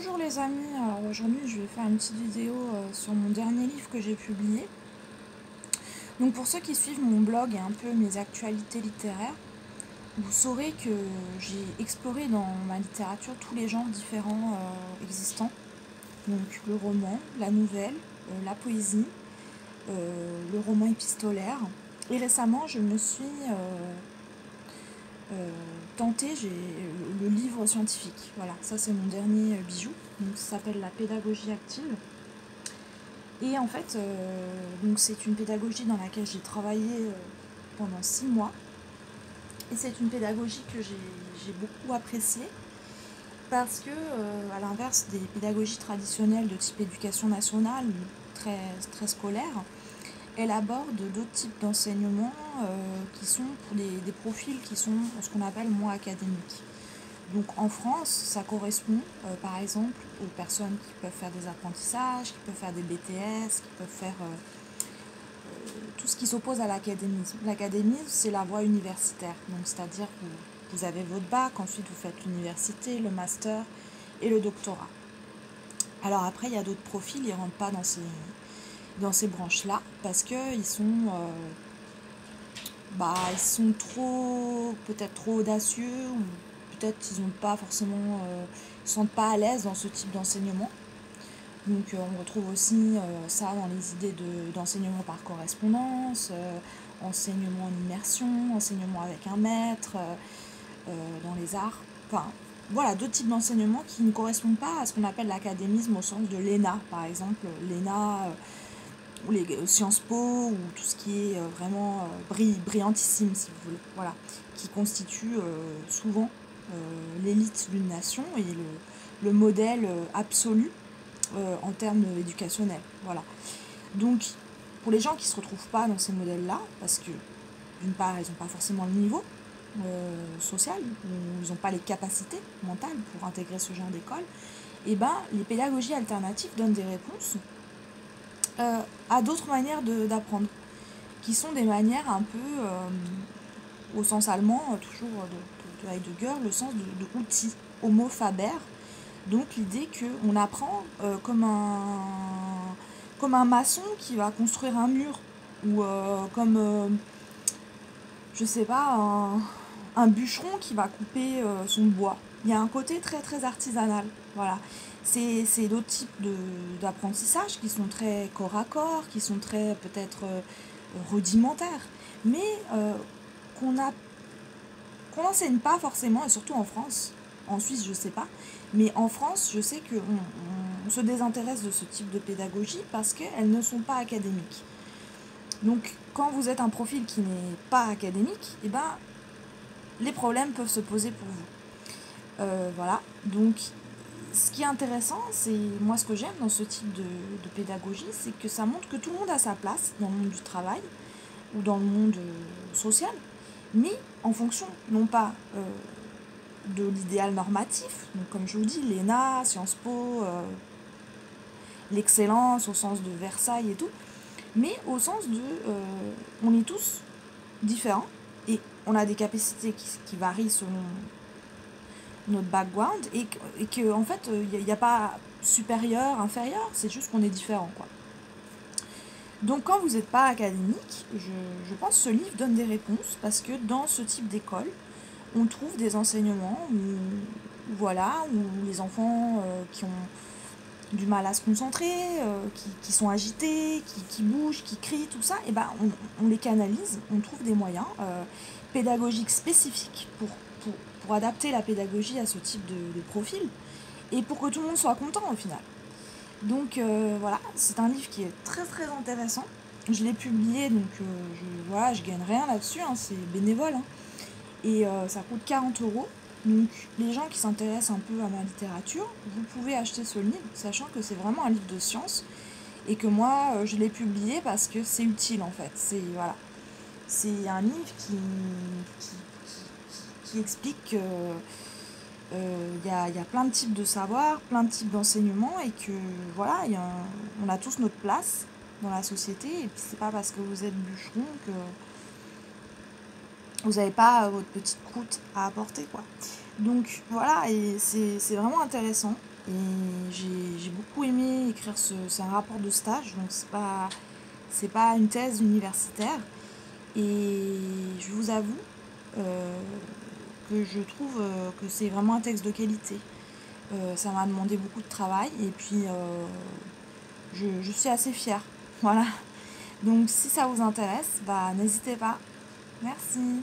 Bonjour les amis, alors aujourd'hui je vais faire une petite vidéo sur mon dernier livre que j'ai publié. Donc pour ceux qui suivent mon blog et un peu mes actualités littéraires, vous saurez que j'ai exploré dans ma littérature tous les genres différents existants. Donc le roman, la nouvelle, la poésie, le roman épistolaire. Et récemment je me suis tentée, j'ai le livre scientifique. Voilà, ça c'est mon dernier bijou. Donc ça s'appelle La pédagogie active. Et en fait, donc c'est une pédagogie dans laquelle j'ai travaillé pendant 6 mois. Et c'est une pédagogie que j'ai beaucoup appréciée parce que, à l'inverse des pédagogies traditionnelles de type éducation nationale, très, très scolaire, elle aborde d'autres types d'enseignements qui sont pour des profils qui sont ce qu'on appelle moins académiques. Donc en France, ça correspond par exemple aux personnes qui peuvent faire des apprentissages, qui peuvent faire des BTS, qui peuvent faire tout ce qui s'oppose à l'académisme. L'académisme, c'est la voie universitaire, donc c'est-à-dire que vous avez votre bac, ensuite vous faites l'université, le master et le doctorat. Alors après, il y a d'autres profils, ils ne rentrent pas dans ces branches-là parce qu'ils sont, ils sont peut-être trop audacieux ou peut-être qu'ils n'ont pas forcément, ils ne se sentent pas à l'aise dans ce type d'enseignement. Donc on retrouve aussi ça dans les idées d'enseignement par correspondance, enseignement en immersion, enseignement avec un maître, dans les arts. Enfin, voilà, d'autres types d'enseignements qui ne correspondent pas à ce qu'on appelle l'académisme au sens de l'ENA, par exemple. L'ENA, ou les Sciences Po, ou tout ce qui est vraiment brillantissime, si vous voulez. Voilà, qui constitue souvent l'élite d'une nation et le modèle absolu en termes éducationnels. Voilà. Donc, pour les gens qui ne se retrouvent pas dans ces modèles-là, parce que d'une part, ils n'ont pas forcément le niveau social, ou ils n'ont pas les capacités mentales pour intégrer ce genre d'école, et ben, les pédagogies alternatives donnent des réponses à d'autres manières d'apprendre, qui sont des manières un peu, au sens allemand, toujours de Heidegger, le sens de outils, homo faber. Donc l'idée qu'on apprend comme un maçon qui va construire un mur, ou comme, je sais pas, un bûcheron qui va couper son bois. Il y a un côté très très artisanal. Voilà. C'est d'autres types d'apprentissage qui sont très corps à corps, qui sont très peut-être rudimentaires, mais qu'on n'enseigne pas forcément, et surtout en France. En Suisse, je sais pas. Mais en France, je sais qu'on se désintéresse de ce type de pédagogie parce qu'elles ne sont pas académiques. Donc, quand vous êtes un profil qui n'est pas académique, eh ben, les problèmes peuvent se poser pour vous. Voilà. Donc, ce qui est intéressant, c'est moi ce que j'aime dans ce type de pédagogie, c'est que ça montre que tout le monde a sa place dans le monde du travail ou dans le monde social, mais en fonction, non pas de l'idéal normatif, donc comme je vous dis, l'ENA, Sciences Po, l'excellence au sens de Versailles et tout, mais au sens de on est tous différents et on a des capacités qui varient selon notre background et que en fait il n'y a pas supérieur, inférieur, c'est juste qu'on est différent, quoi. Donc quand vous n'êtes pas académique, je pense que ce livre donne des réponses parce que dans ce type d'école, on trouve des enseignements où les enfants qui ont du mal à se concentrer, qui sont agités, qui bougent, qui crient, tout ça, et ben on les canalise, on trouve des moyens pédagogiques spécifiques pour adapter la pédagogie à ce type de profil et pour que tout le monde soit content au final. Donc voilà, c'est un livre qui est très très intéressant. Je l'ai publié, donc je gagne rien là-dessus, hein, c'est bénévole. Hein. Et ça coûte 40 €. Donc les gens qui s'intéressent un peu à ma littérature, vous pouvez acheter ce livre, sachant que c'est vraiment un livre de science et que moi je l'ai publié parce que c'est utile en fait. C'est un livre qui explique que y a plein de types de savoirs, plein de types d'enseignements et que voilà, on a tous notre place dans la société et puis c'est pas parce que vous êtes bûcheron que vous n'avez pas votre petite croûte à apporter, quoi. Donc voilà, et c'est vraiment intéressant. Et j'ai beaucoup aimé écrire c'est un rapport de stage, donc c'est pas une thèse universitaire. Et je vous avoue euh, que je trouve que c'est vraiment un texte de qualité. Ça m'a demandé beaucoup de travail et puis je suis assez fière. Voilà. Donc si ça vous intéresse, bah n'hésitez pas. Merci.